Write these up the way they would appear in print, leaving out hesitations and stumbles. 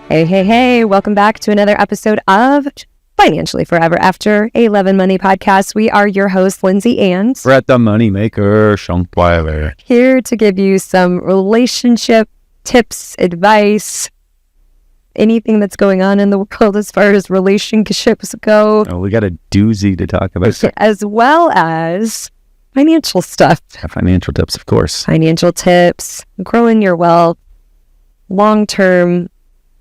Hey, hey, hey, welcome back to another episode of Financially Forever After a Love and Money podcast. We are your hosts, Lindsey and Brett the Moneymaker, Shunkwiler. Here to give you some relationship tips, advice, anything that's going on in the world as far as relationships go. Oh, we got a doozy to talk about. As well as financial stuff. Financial tips, of course. Financial tips, growing your wealth, long-term,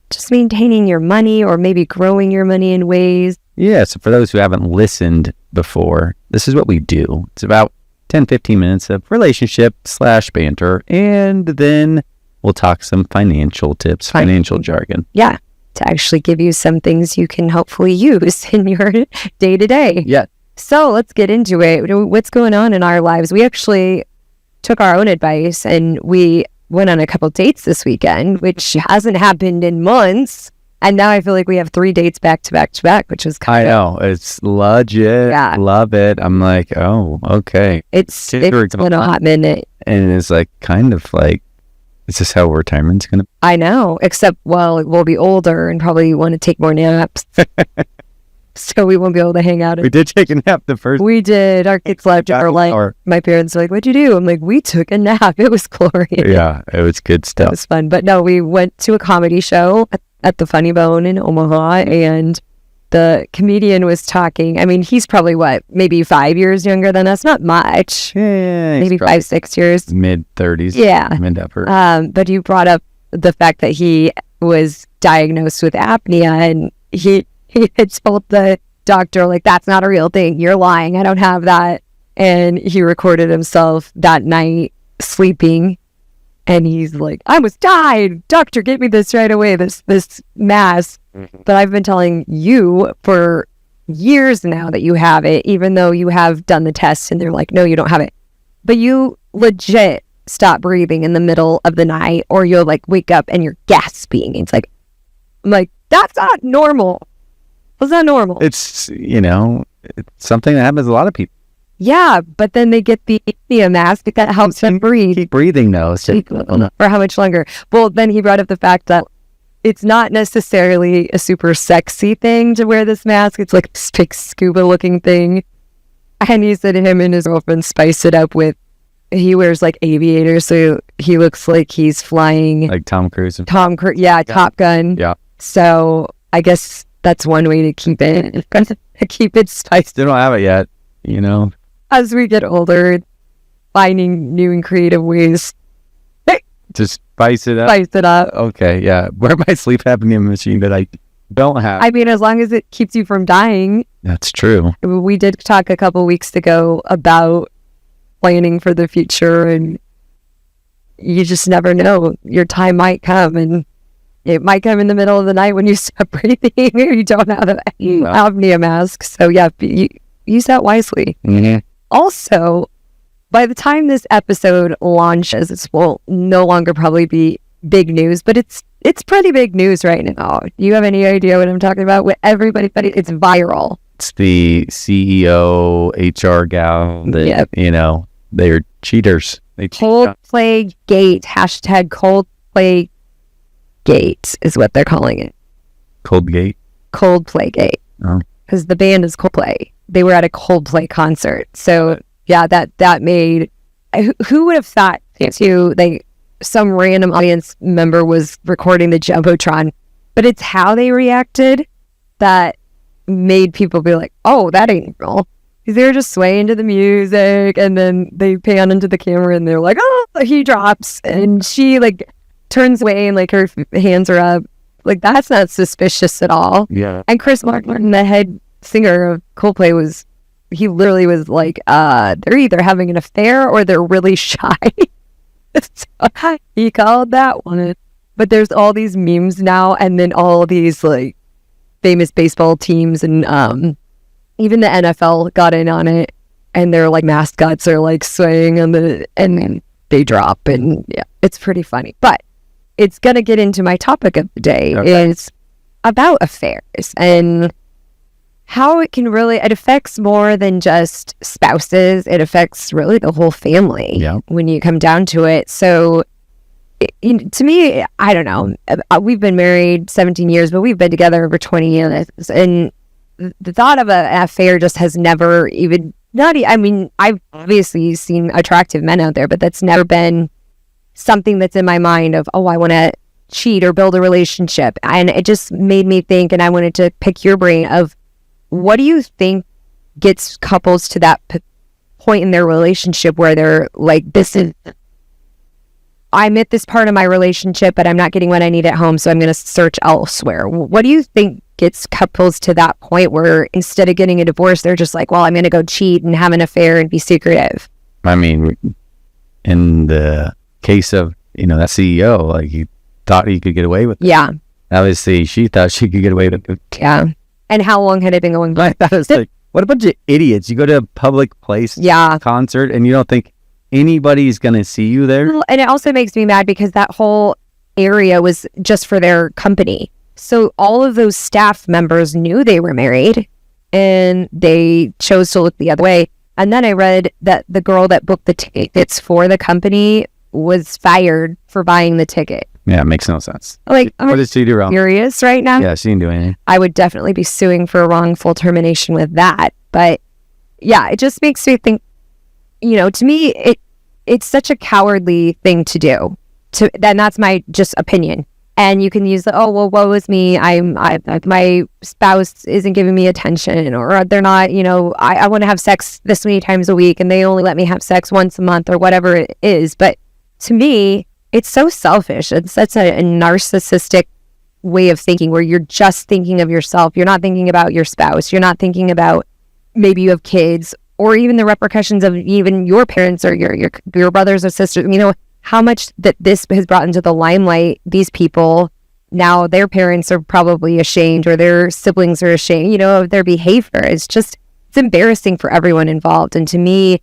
just maintaining your money or maybe growing your money in ways. Yeah, so for those who haven't listened before, this is what we do. It's about 10-15 minutes of relationship / banter, and then we'll talk some financial tips, financial jargon. Yeah, to actually give you some things you can hopefully use in your day-to-day. Yeah. So let's get into it. What's going on in our lives? We actually took our own advice and we went on a couple dates this weekend, which hasn't happened in months. And now I feel like we have 3 dates back to back to back, which is kind of... I know. It's legit. Yeah. Love it. I'm like, oh, okay. It's been a hot minute. And it's like, kind of like, is this how retirement's going to be? I know. Except, well, we'll be older and probably want to take more naps. So we won't be able to hang out. We did take a nap the first. We did. Our kids left. My parents were like, "What'd you do?" I'm like, "We took a nap. It was glorious." Yeah, it was good stuff. It was fun. But no, we went to a comedy show at the Funny Bone in Omaha, and the comedian was talking. I mean, he's probably maybe 5 years younger than us. Not much. Yeah, maybe 5-6 years. Mid-30s. Yeah. Mid-upper. But you brought up the fact that he was diagnosed with apnea, and he had told the doctor, like, that's not a real thing. You're lying. I don't have that. And he recorded himself that night sleeping. And he's like, I almost died. Doctor, get me this right away, this mask. Mm-hmm. But I've been telling you for years now that you have it, even though you have done the test and they're like, no, you don't have it. But you legit stop breathing in the middle of the night, or you'll like wake up and you're gasping. It's like, I'm like, that's not normal. Was that normal? It's, it's something that happens to a lot of people. Yeah, but then they get the apnea mask that helps them breathe. Keep breathing, though. For how much longer? Well, then he brought up the fact that it's not necessarily a super sexy thing to wear this mask. It's like this big scuba-looking thing. And he said him and his girlfriend spice it up with, he wears like aviators, so he looks like he's flying. Like Tom Cruise. Yeah, Top Gun. Yeah. So I guess that's one way to keep it spiced. Still don't have it yet, As we get older, finding new and creative ways to spice it up. Okay, yeah. Wear my sleep apnea machine that I don't have. I mean, as long as it keeps you from dying. That's true. We did talk a couple weeks ago about planning for the future, and you just never know. Your time might come, and it might come in the middle of the night when you stop breathing or you don't have an apnea mask. So yeah, use that wisely. Mm-hmm. Also, by the time this episode launches, it will no longer probably be big news, but it's pretty big news right now. Do you have any idea what I'm talking about? With everybody, but it's viral. It's the CEO HR gal that, they're cheaters. Coldplay Gate, hashtag Coldplay Gate is what they're calling it. Coldplay Gate. Oh. Because the band is Coldplay. They were at a Coldplay concert. So yeah, that made, who would have thought some random audience member was recording the Jumbotron, but it's how they reacted that made people be like, oh, that ain't real. Because they were just swaying to the music, and then they pan into the camera and they're like, oh, he drops, and she like turns away and like her hands are up. Like, that's not suspicious at all. Yeah. And Chris Martin, the head singer of Coldplay, he literally was like, they're either having an affair or they're really shy. So he called that one. But there's all these memes now, and then all these like famous baseball teams and even the NFL got in on it, and their like mascots are like swaying and then they drop, and yeah, it's pretty funny. But it's gonna get into my topic of the day. Okay. Is about affairs and how it affects more than just spouses. It affects really the whole family when you come down to it. So to me, I don't know. We've been married 17 years, but we've been together over 20 years. And the thought of an affair just has never even, I mean, I've obviously seen attractive men out there, but that's never been something that's in my mind of, oh, I want to cheat or build a relationship. And it just made me think, and I wanted to pick your brain of, what do you think gets couples to that point in their relationship where they're like, I'm at this part of my relationship, but I'm not getting what I need at home, so I'm going to search elsewhere. What do you think gets couples to that point where instead of getting a divorce, they're just like, well, I'm going to go cheat and have an affair and be secretive? I mean, in the case of, that CEO, like, he thought he could get away with it. Yeah. Obviously, she thought she could get away with it. Yeah. And how long had it been going on? That was like, what a bunch of idiots. You go to a public place, concert, and you don't think anybody's going to see you there? And it also makes me mad because that whole area was just for their company. So all of those staff members knew they were married and they chose to look the other way. And then I read that the girl that booked the tickets for the company was fired for buying the ticket. Yeah, it makes no sense. Like, what did she do wrong? Furious right now. Yeah, she didn't do anything. I would definitely be suing for wrongful termination with that. But yeah, it just makes me think, to me, it's such a cowardly thing to do. Then that's my just opinion. And you can use woe is me. My spouse isn't giving me attention, or they're not, I want to have sex this many times a week and they only let me have sex once a month or whatever it is. But to me, it's so selfish. It's such a narcissistic way of thinking where you're just thinking of yourself. You're not thinking about your spouse. You're not thinking about maybe you have kids or even the repercussions of even your parents or your brothers or sisters. How much that this has brought into the limelight, these people, now their parents are probably ashamed or their siblings are ashamed, of their behavior. It's embarrassing for everyone involved. And to me,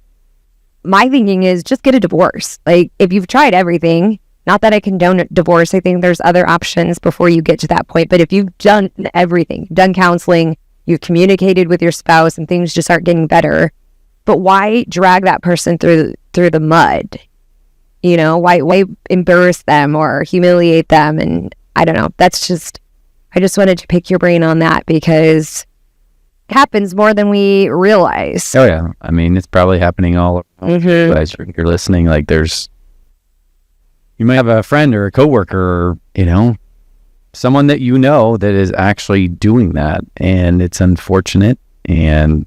my thinking is just get a divorce. Like, if you've tried everything, not that I condone divorce, I think there's other options before you get to that point. But if you've done everything, done counseling, you've communicated with your spouse and things just aren't getting better, but why drag that person through the mud? Why embarrass them or humiliate them? And I don't know. I just wanted to pick your brain on that because it happens more than we realize. Oh, yeah. I mean, it's probably happening all around. As you're listening, like, you might have a friend or a coworker or, someone that that is actually doing that. And it's unfortunate. And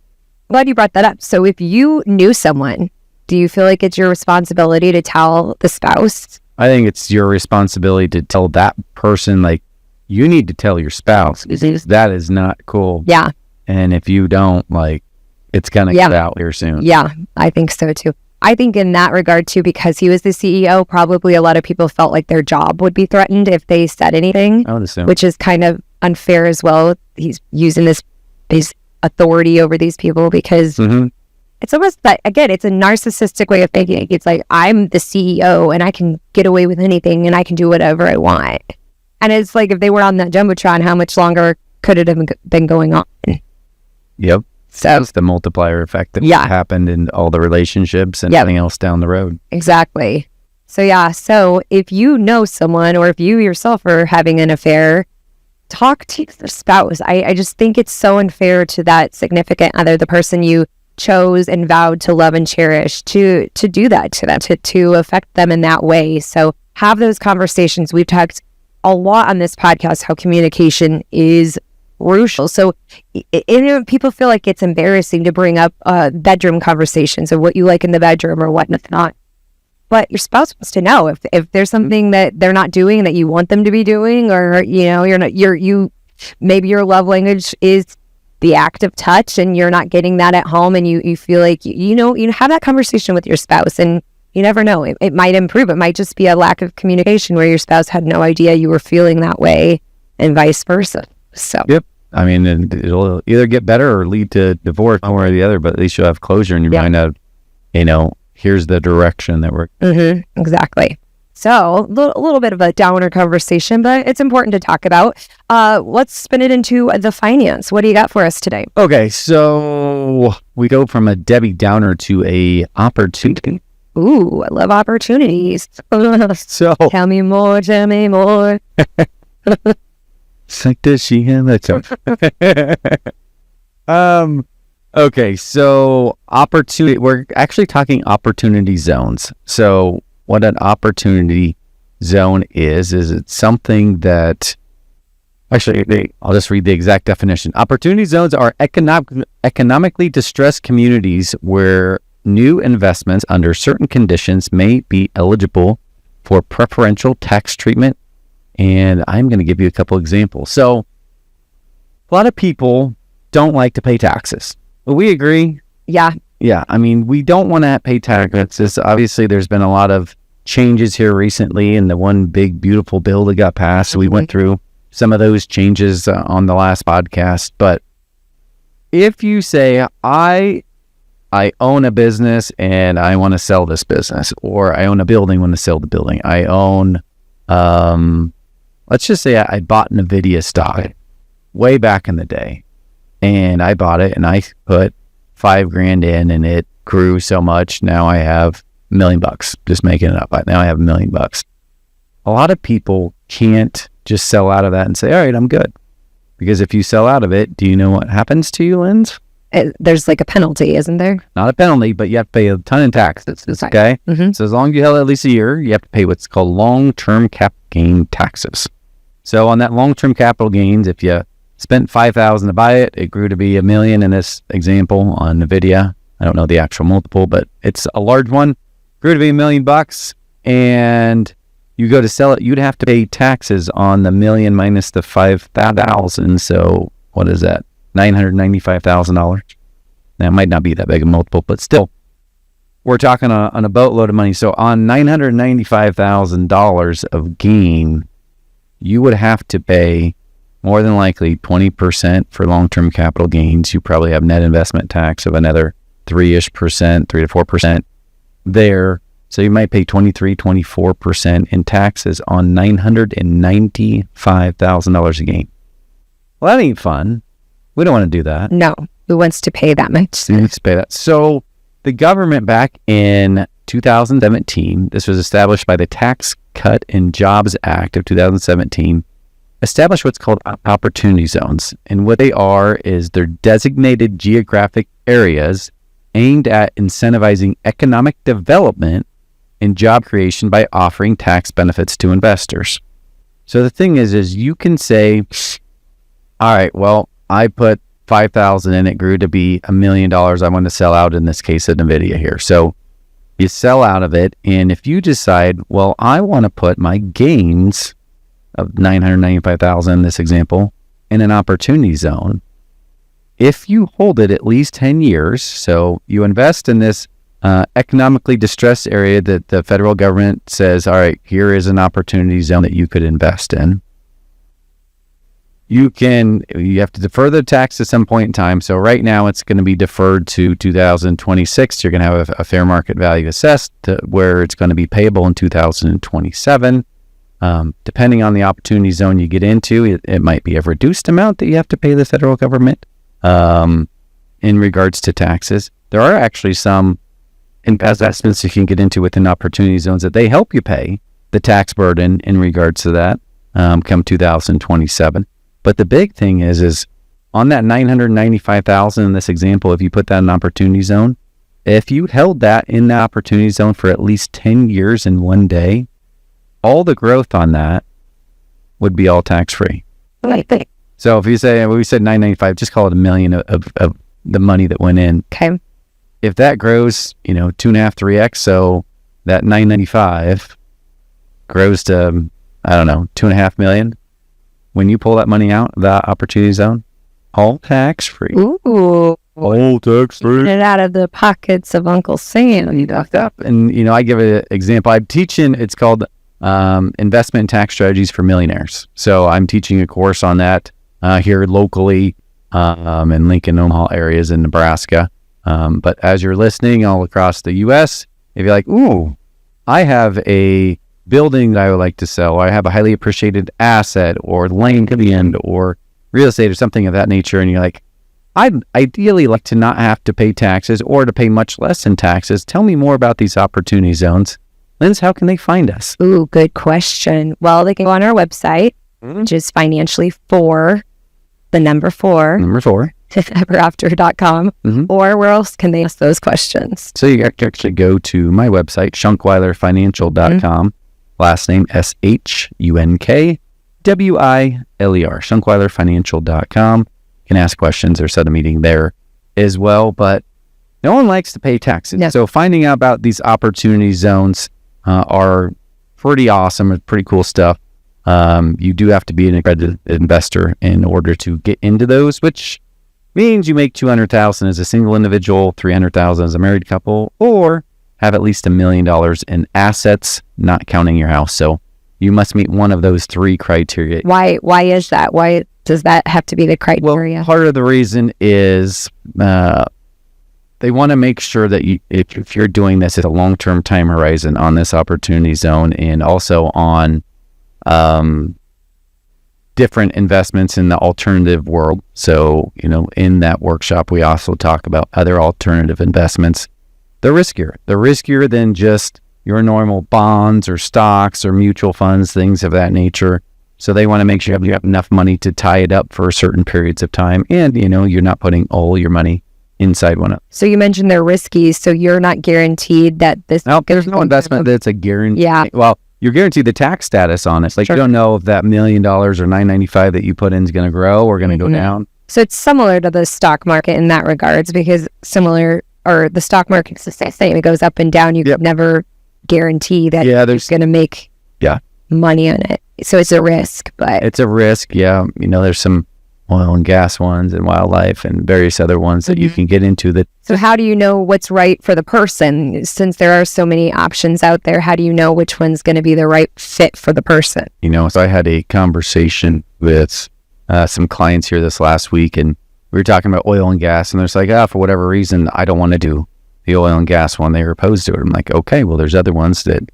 glad you brought that up. So if you knew someone, do you feel like it's your responsibility to tell the spouse? I think it's your responsibility to tell that person, like, you need to tell your spouse. That is not cool. Yeah. And if you don't, like, it's going to get out here soon. Yeah, I think so too. I think in that regard too, because he was the CEO, probably a lot of people felt like their job would be threatened if they said anything. I would assume. Which is kind of unfair as well. He's using his authority over these people because it's almost like, again, it's a narcissistic way of thinking. It's like, I'm the CEO and I can get away with anything and I can do whatever I want. And it's like, if they were on that Jumbotron, how much longer could it have been going on? Yep. So it's the multiplier effect that happened in all the relationships and everything else down the road. Exactly. So if you know someone or if you yourself are having an affair, talk to the spouse. I just think it's so unfair to that significant other, the person you chose and vowed to love and cherish, to do that to them, to affect them in that way. So have those conversations. We've talked a lot on this podcast how communication is crucial. So people feel like it's embarrassing to bring up bedroom conversations of what you like in the bedroom or what not. But your spouse wants to know if there's something that they're not doing that you want them to be doing, or maybe your love language is the act of touch and you're not getting that at home, and you feel like you have that conversation with your spouse, and you never know, it might improve. It might just be a lack of communication where your spouse had no idea you were feeling that way, and vice versa. So yep. I mean, it'll either get better or lead to divorce, one way or the other, but at least you'll have closure in your mind of, here's the direction that we're... Exactly. So a little bit of a downer conversation, but it's important to talk about. Let's spin it into the finance. What do you got for us today? Okay, so we go from a Debbie Downer to a opportunity. Ooh, I love opportunities. So Tell me more, tell me more. it's like, does she have that? Okay, so opportunity. We're actually talking opportunity zones. So what an opportunity zone is it's something that actually, I'll just read the exact definition. Opportunity zones are economically distressed communities where new investments under certain conditions may be eligible for preferential tax treatment. And I'm going to give you a couple examples. So a lot of people don't like to pay taxes. Will we agree? Yeah. Yeah. I mean, we don't want to pay taxes. Obviously, there's been a lot of changes here recently, and the one big, beautiful bill that got passed. We went through some of those changes on the last podcast. But if you say, I own a business and I want to sell this business, or I own a building, want to sell the building. I own, let's just say I bought NVIDIA stock way back in the day, and I bought it and I put $5,000 in, and it grew so much. Now I have $1 million, just making it up. Now I have $1 million. A lot of people can't just sell out of that and say, all right, I'm good. Because if you sell out of it, do you know what happens to you, Linz? There's like a penalty, isn't there? Not a penalty, but you have to pay a ton of taxes. Okay. Mm-hmm. So as long as you held at least a year, you have to pay what's called long-term capital gain taxes. So on that long-term capital gains, if you spent $5,000 to buy it, it grew to be $1 million in this example on NVIDIA. I don't know the actual multiple, but it's a large one. Grew to be $1 million, and you go to sell it, you'd have to pay taxes on the $1 million minus the $5,000. So what is that? $995,000. That might not be that big a multiple, but still, we're talking on a boatload of money. So on $995,000 of gain, you would have to pay more than likely 20% for long-term capital gains. You probably have net investment tax of another 3-ish percent, 3 to 4% there. So you might pay 23, 24% in taxes on $995,000 a gain. Well, that ain't fun. We don't want to do that. No. Who wants to pay that much? Who wants to pay that? So the government back in 2017, this was established by the Tax Cut and Jobs Act of 2017, established what's called opportunity zones. And what they are is they're designated geographic areas aimed at incentivizing economic development and job creation by offering tax benefits to investors. So the thing is you can say, all right, well, I put $5,000 in, it grew to be $1 million. I want to sell out, in this case, at NVIDIA here. So you sell out of it. And if you decide, well, I want to put my gains of $995,000 in this example in an opportunity zone, if you hold it at least 10 years, so you invest in this economically distressed area that the federal government says, all right, here is an opportunity zone that you could invest in. You have to defer the tax at some point in time. So right now it's going to be deferred to 2026. You're going to have a fair market value assessed to where it's going to be payable in 2027. Depending on the opportunity zone you get into, it might be a reduced amount that you have to pay the federal government in regards to taxes. There are actually some investments you can get into within opportunity zones that they help you pay the tax burden in regards to that come 2027. But the big thing is on that $995,000 in this example, if you put that in an opportunity zone, if you held that in the opportunity zone for at least 10 years in one day, all the growth on that would be all tax-free. Right. So if you say, we said 995, just call it $1 million of the money that went in. Okay. If that grows, 2.5, 3x, so that 995 grows to, I don't know, 2.5 million. When you pull that money out of that opportunity zone, all tax-free. Ooh. All tax-free. Get it out of the pockets of Uncle Sam. You ducked up. And, I give an example. I'm teaching, it's called Investment and Tax Strategies for Millionaires. So I'm teaching a course on that here locally in Lincoln, Omaha areas in Nebraska. But as you're listening all across the U.S., if you're like, ooh, I have a building that I would like to sell, or I have a highly appreciated asset or land or real estate or something of that nature, and you're like, I'd ideally like to not have to pay taxes or to pay much less in taxes. Tell me more about these opportunity zones. Linz, how can they find us? Ooh, good question. Well, they can go on our website, which is financially four, the number four, everafter.com. Or where else can they ask those questions? So you actually go to my website, shunkwilerfinancial.com. Last name SHUNKWILER, shunkwilerfinancial.com. You can ask questions or set a meeting there as well. But no one likes to pay taxes. No. So finding out about these opportunity zones are pretty awesome. It's pretty cool stuff. You do have to be an accredited investor in order to get into those, which means you make $200,000 as a single individual, $300,000 as a married couple, or have at least $1 million in assets, not counting your house. So you must meet one of those three criteria. Why is that? Why does that have to be the criteria? Well, part of the reason is they want to make sure that if you're doing this at a long-term time horizon on this opportunity zone, and also on different investments in the alternative world. So, in that workshop, we also talk about other alternative investments. They're riskier than just your normal bonds or stocks or mutual funds, things of that nature. So they want to make sure you have enough money to tie it up for certain periods of time. And, you're not putting all your money inside one. So you mentioned they're risky. So you're not guaranteed that this... No, there's no investment that's a guarantee. Yeah. Well, you're guaranteed the tax status on it. Like, you don't know if that $1 million or $995 that you put in is going to grow or going to go down. So it's similar to the stock market in that regards, because the stock market's the same. It goes up and down. You can never guarantee that you're going to make money on it. So it's a risk, but... It's a risk, yeah. There's some oil and gas ones and wildlife and various other ones that you can get into. So how do you know what's right for the person? Since there are so many options out there, how do you know which one's going to be the right fit for the person? So I had a conversation with some clients here this last week, and we were talking about oil and gas, and there's like, for whatever reason, I don't want to do the oil and gas one. They were opposed to it. I'm like, okay, well, there's other ones that,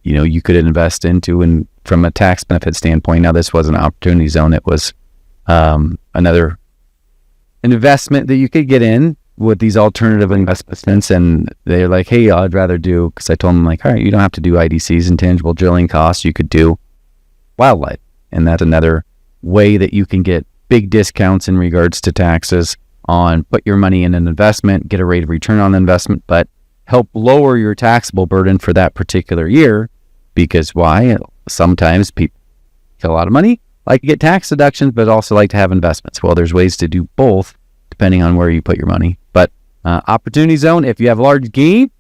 you could invest into, and from a tax benefit standpoint. Now, this was an opportunity zone. It was another investment that you could get in with these alternative investments, and they're like, hey, I'd rather do, because I told them, like, all right, you don't have to do IDCs, intangible drilling costs. You could do wildlife, and that's another way that you can get big discounts in regards to taxes on put your money in an investment, get a rate of return on the investment, but help lower your taxable burden for that particular year. Because why? Sometimes people get a lot of money, like to get tax deductions, but also like to have investments. Well, there's ways to do both depending on where you put your money. But opportunity zone, if you have large gain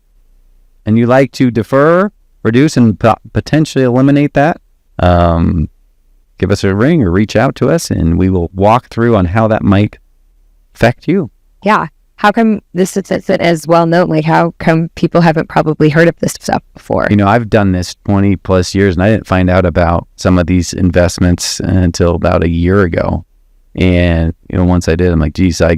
and you like to defer, reduce, and potentially eliminate that, give us a ring or reach out to us, and we will walk through on how that might affect you. Yeah. How come this isn't as well known? Like, how come people haven't probably heard of this stuff before? I've done this 20 plus years, and I didn't find out about some of these investments until about a year ago. And, once I did, I'm like, geez, I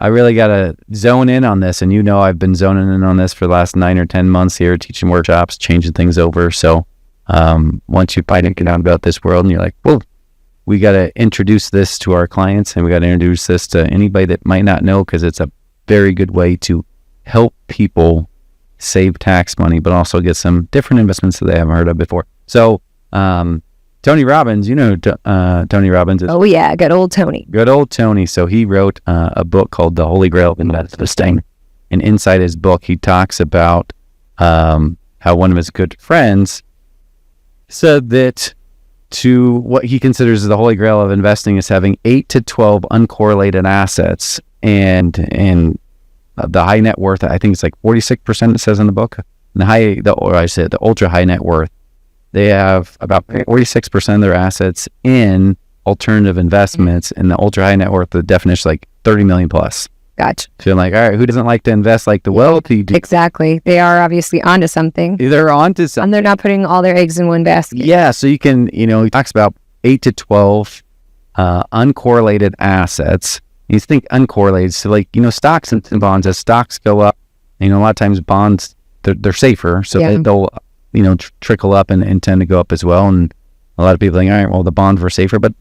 really gotta zone in on this. And I've been zoning in on this for the last 9 or 10 months here, teaching workshops, changing things over. So once you find out about this world, and you're like, whoa, we got to introduce this to our clients, and we got to introduce this to anybody that might not know, because it's a very good way to help people save tax money, but also get some different investments that they haven't heard of before. So, Tony Robbins, Tony Robbins. Oh yeah, good old Tony. Good old Tony. So he wrote a book called The Holy Grail of Investing. And inside his book, he talks about how one of his good friends said that to what he considers the holy grail of investing is having 8 to 12 uncorrelated assets, and the high net worth, I think it's like 46%, it says in the book. And the ultra high net worth, they have about 46% of their assets in alternative investments, and the ultra high net worth, the definition is like 30 million plus. Gotcha. So I'm like, all right, who doesn't like to invest like the wealthy do? Exactly. They are obviously onto something. They're onto something. And they're not putting all their eggs in one basket. Yeah. So you can, he talks about 8 to 12 uncorrelated assets. You think uncorrelated. So like, stocks and bonds, as stocks go up, a lot of times bonds, they're safer. So they'll, trickle up and tend to go up as well. And a lot of people think, all right, well, the bonds were safer, but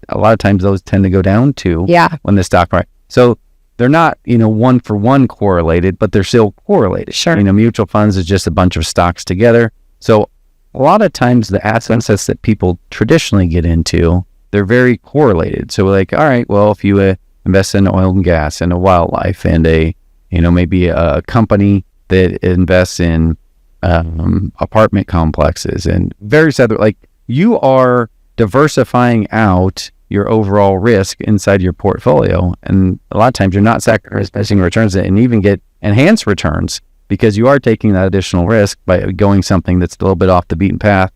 a lot of times those tend to go down too. Yeah. When the stock market. So they're not, one for one correlated, but they're still correlated. Sure. Mutual funds is just a bunch of stocks together. So a lot of times the assets that people traditionally get into, they're very correlated. So like, all right, well, if you invest in oil and gas and a wildlife and maybe a company that invests in apartment complexes and various other, like, you are diversifying out your overall risk inside your portfolio. And a lot of times you're not sacrificing returns and even get enhanced returns because you are taking that additional risk by going something that's a little bit off the beaten path.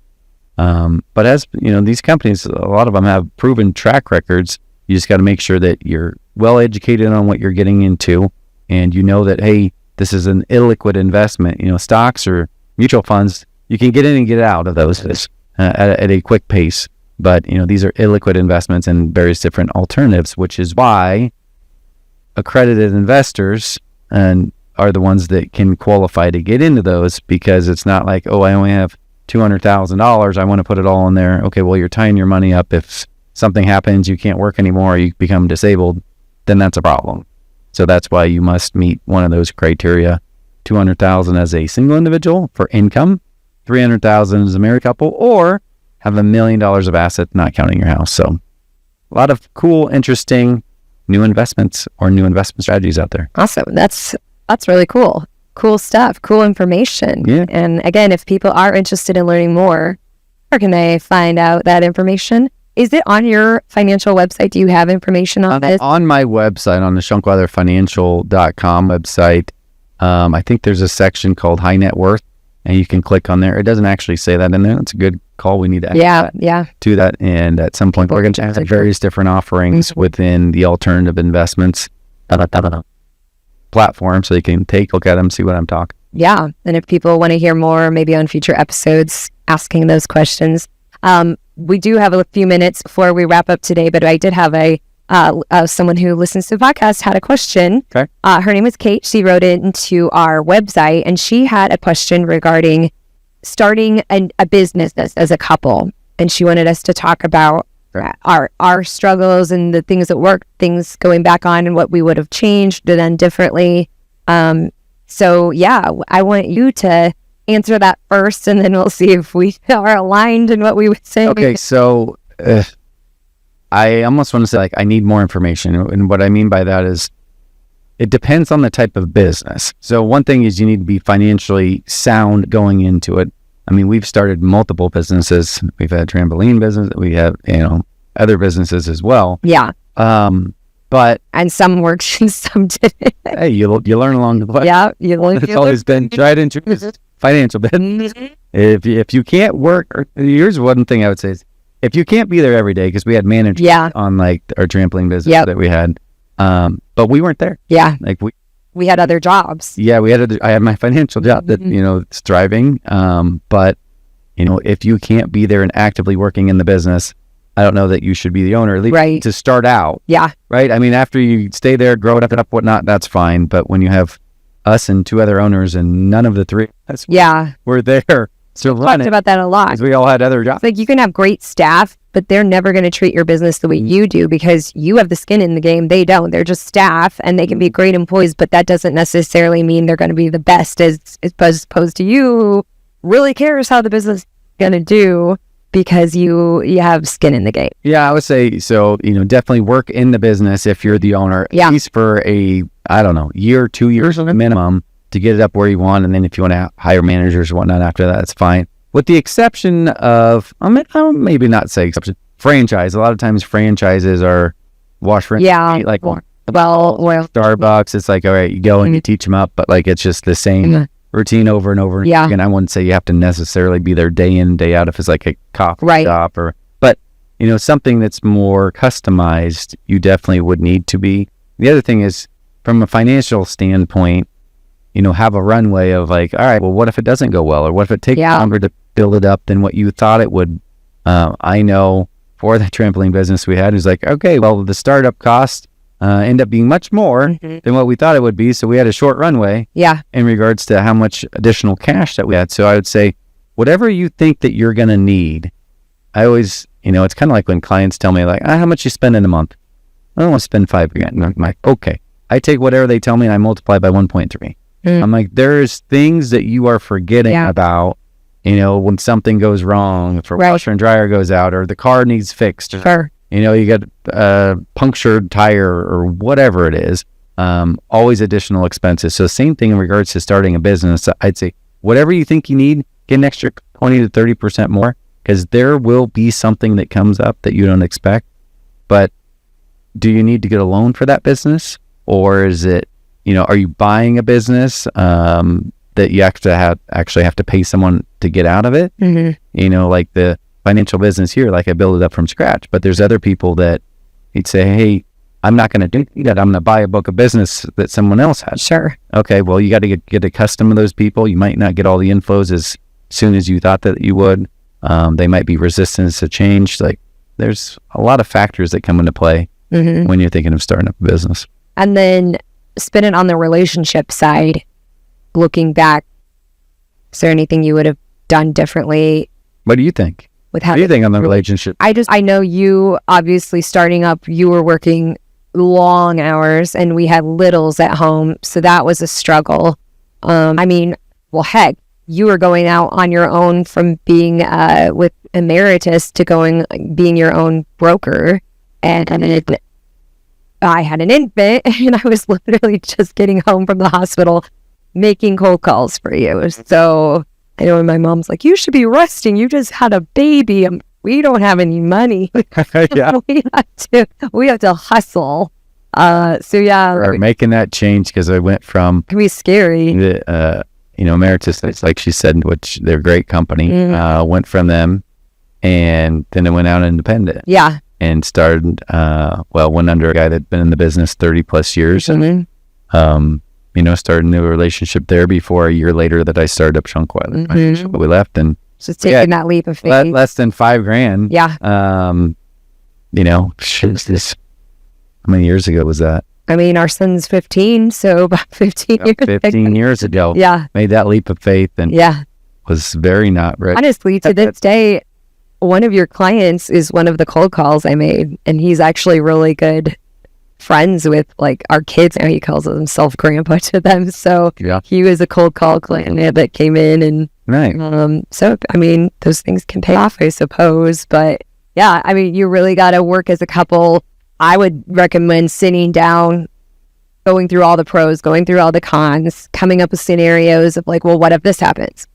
But as these companies, a lot of them have proven track records. You just got to make sure that you're well educated on what you're getting into, and that, hey, this is an illiquid investment. Stocks or mutual funds, you can get in and get out of those at a quick pace. But these are illiquid investments and various different alternatives, which is why accredited investors are the ones that can qualify to get into those, because it's not like, oh, I only have $200,000. I want to put it all in there. Okay, well, you're tying your money up. If something happens, you can't work anymore, you become disabled, then that's a problem. So that's why you must meet one of those criteria: $200,000 as a single individual for income, $300,000 as a married couple, or have $1 million of assets, not counting your house. So a lot of cool, interesting new investments or new investment strategies out there. Awesome. That's really cool. Cool stuff. Cool information. Yeah. And again, if people are interested in learning more, where can they find out that information? Is it on your financial website? Do you have information on this? On my website, on the ShunkwilerFinancial.com website, I think there's a section called High Net Worth, and you can click on there. It doesn't actually say that in there. It's a good call. We need to add to that. And at some point, we're going to have various different offerings within the alternative investments platform, so you can take a look at them, see what I'm talking. Yeah. And if people want to hear more, maybe on future episodes, asking those questions. We do have a few minutes before we wrap up today, but I did have someone who listens to the podcast had a question. Okay. Her name is Kate. She wrote it into our website, and she had a question regarding starting a business as a couple. And she wanted us to talk about our struggles and the things that work, things going back on, and what we would have changed or done differently. So yeah, I want you to answer that first, and then we'll see if we are aligned in what we would say. Okay, so I almost want to say, like, I need more information. And what I mean by that is it depends on the type of business. So one thing is you need to be financially sound going into it. I mean, we've started multiple businesses. We've had a trampoline business. We have, other businesses as well. Yeah. And some worked and some didn't. Hey, you learn along the way. Yeah. It's always been tried and true. Financial business. If you can't work, here's one thing I would say is, if you can't be there every day, because we had managers on like our trampoline business that we had, but we weren't there. Yeah. Like we had other jobs. Yeah, I had my financial job that, it's thriving. But, if you can't be there and actively working in the business, I don't know that you should be the owner, at least to start out. Yeah. Right? I mean, after you stay there, grow it up, whatnot, that's fine. But when you have us and two other owners and none of the three were there, so we talked about that a lot. Because we all had other jobs. It's like, you can have great staff, but they're never going to treat your business the way you do, because you have the skin in the game. They don't. They're just staff, and they can be great employees, but that doesn't necessarily mean they're going to be the best as opposed to you who really cares how the business is going to do, because you have skin in the game. Yeah, I would say so. Definitely work in the business if you're the owner, at least for a, year, 2 years minimum, to get it up where you want. And then if you want to hire managers or whatnot after that, it's fine. With the exception of, maybe not say exception, franchise. A lot of times franchises are wash rinse repeat, like Starbucks. It's like, all right, you go and you teach them up, but like it's just the same routine over and over again. I wouldn't say you have to necessarily be there day in, day out if it's like a coffee shop but something that's more customized, you definitely would need to be. The other thing is, from a financial standpoint, have a runway of like, all right, well, what if it doesn't go well? Or what if it takes longer to build it up than what you thought it would? I know for the trampoline business we had, it was like, okay, well, the startup cost end up being much more than what we thought it would be. So we had a short runway in regards to how much additional cash that we had. So I would say, whatever you think that you're going to need, I always it's kind of like when clients tell me like, how much you spend in a month? I don't want to spend $5,000. And I'm like, okay. I take whatever they tell me and I multiply by 1.3. I'm like, there's things that you are forgetting about, when something goes wrong, if a washer and dryer goes out or the car needs fixed, you got a punctured tire or whatever it is, always additional expenses. So same thing in regards to starting a business. I'd say whatever you think you need, get an extra 20 to 30% more, because there will be something that comes up that you don't expect. But do you need to get a loan for that business? Or is it, are you buying a business that you actually have to pay someone to get out of it? Like the financial business here, like I build it up from scratch. But there's other people that you'd say, hey, I'm not going to do that. I'm going to buy a book of business that someone else has. Sure. Okay, well, you got to get accustomed to those people. You might not get all the inflows as soon as you thought that you would. They might be resistant to change. Like there's a lot of factors that come into play when you're thinking of starting up a business. And then spin it on the relationship side, looking back, is there anything you would have done differently? What do you think? What do you think on the relationship? I know you obviously starting up, you were working long hours and we had littles at home. So that was a struggle. Heck, you were going out on your own from being with Emeritus to being your own broker. And I had an infant and I was literally just getting home from the hospital making cold calls for you. So I know when my mom's like, you should be resting. You just had a baby. We don't have any money. we have to hustle. Or making that change, because I went from it can be scary. Emeritus, it's like she said, which they're a great company. Went from them, and then I went out independent. Yeah. And started, went under a guy that'd been in the business 30 plus years. Started a new relationship there before a year later that I started up Shunkwiler. We left and just taking that leap of faith. Less than $5,000. Yeah. How many years ago was that? Our son's 15, so about 15 years ago. Yeah. Made that leap of faith and was very not ready. Honestly, to this day, one of your clients is one of the cold calls I made, and he's actually really good friends with like our kids. Now he calls himself grandpa to them. So he was a cold call client that came in, and those things can pay off, I suppose. But you really got to work as a couple. I would recommend sitting down, going through all the pros, going through all the cons, coming up with scenarios of like, well, what if this happens?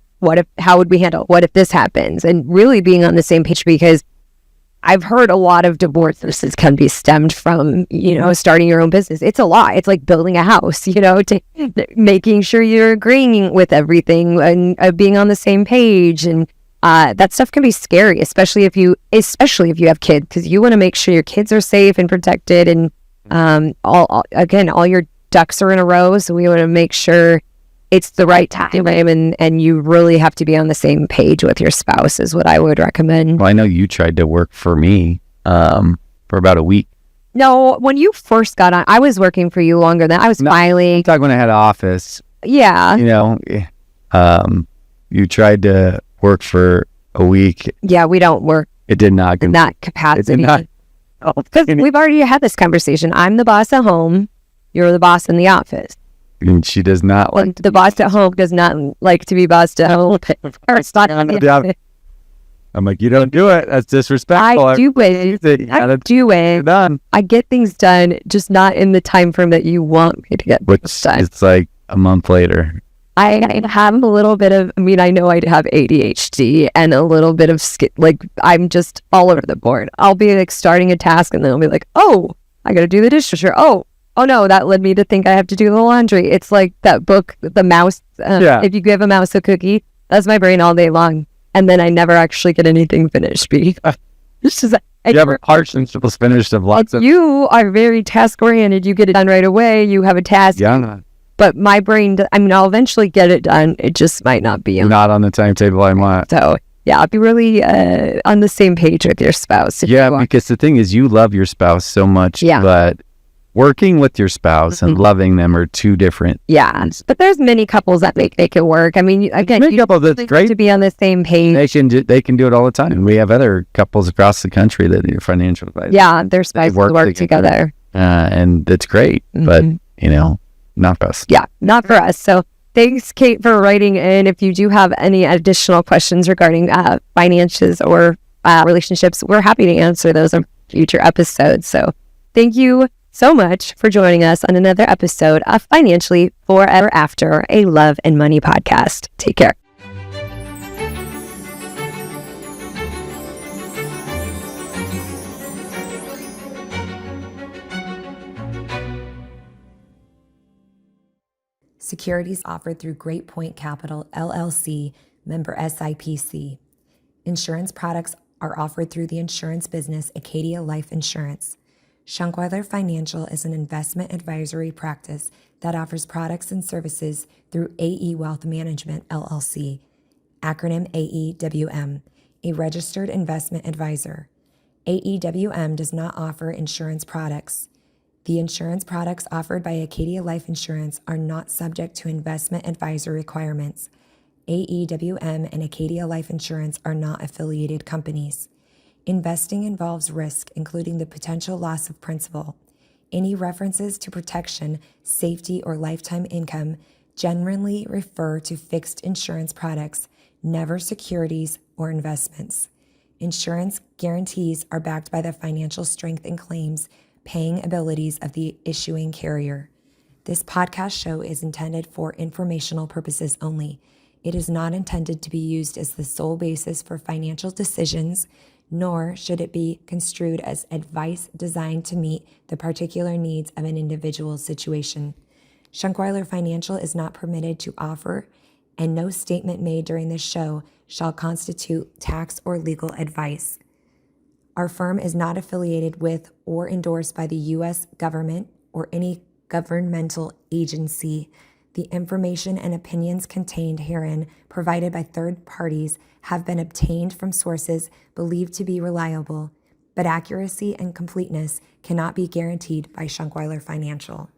How would we handle it? What if this happens? And really being on the same page, because I've heard a lot of divorces can be stemmed from, starting your own business. It's a lot. It's like building a house, to making sure you're agreeing with everything and being on the same page. And that stuff can be scary, especially if you have kids, because you want to make sure your kids are safe and protected, and all your ducks are in a row. So we want to make sure it's the right time, and you really have to be on the same page with your spouse is what I would recommend. Well, I know you tried to work for me for about a week. No, when you first got on, I was working for you longer than I was filing. I'm talking when I had an office. Yeah. You tried to work for a week. Yeah, we don't work. It did not. In that capacity. It did not. Because we've already had this conversation. I'm the boss at home. You're the boss in the office. And she does not like the boss at home does not like to be bossed at home. I'm like, you don't do it. That's disrespectful. I do it. Done. I get things done, just not in the time frame that you want me to get things done. It's like a month later. I have a little bit of, I know I have ADHD and a little bit of, I'm just all over the board. I'll be like starting a task and then I'll be like, oh, I got to do the dishwasher. Oh no, that led me to think I have to do the laundry. It's like that book, The Mouse. If you give a mouse a cookie, that's my brain all day long. And then I never actually get anything finished. You have a parts and was finished of lots of. You are very task oriented. You get it done right away. You have a task. Yeah. But my brain, I'll eventually get it done. It just might not be. Not on the timetable I want. So, I'll be really on the same page with your spouse. Yeah, because the thing is, you love your spouse so much. Yeah. But working with your spouse and loving them are two different. Yeah, but there's many couples that make it work. I mean, again, Many you couples, that's need great. to be on the same page. They can do it all the time. We have other couples across the country that need financial advice. Yeah, their spouses work together. And it's great, but not for us. Yeah, not for us. So thanks, Kate, for writing in. If you do have any additional questions regarding finances or relationships, we're happy to answer those in future episodes. So thank you so much for joining us on another episode of Financially Forever After, a Love and Money podcast. Take care. Securities offered through Great Point Capital, LLC, member SIPC. Insurance products are offered through the insurance business Acadia Life Insurance. Shunkwiler Financial is an investment advisory practice that offers products and services through AE Wealth Management, LLC, acronym AEWM, a registered investment advisor. AEWM does not offer insurance products. The insurance products offered by Acadia Life Insurance are not subject to investment advisor requirements. AEWM and Acadia Life Insurance are not affiliated companies. Investing involves risk, including the potential loss of principal. Any references to protection, safety, or lifetime income generally refer to fixed insurance products, never securities or investments. Insurance guarantees are backed by the financial strength and claims paying abilities of the issuing carrier. This podcast show is intended for informational purposes only. It is not intended to be used as the sole basis for financial decisions, nor should it be construed as advice designed to meet the particular needs of an individual situation. Shunkwiler Financial is not permitted to offer, and no statement made during this show shall constitute tax or legal advice. Our firm is not affiliated with or endorsed by the U.S. government or any governmental agency. The information and opinions contained herein, provided by third parties, have been obtained from sources believed to be reliable, but accuracy and completeness cannot be guaranteed by Shunkwiler Financial.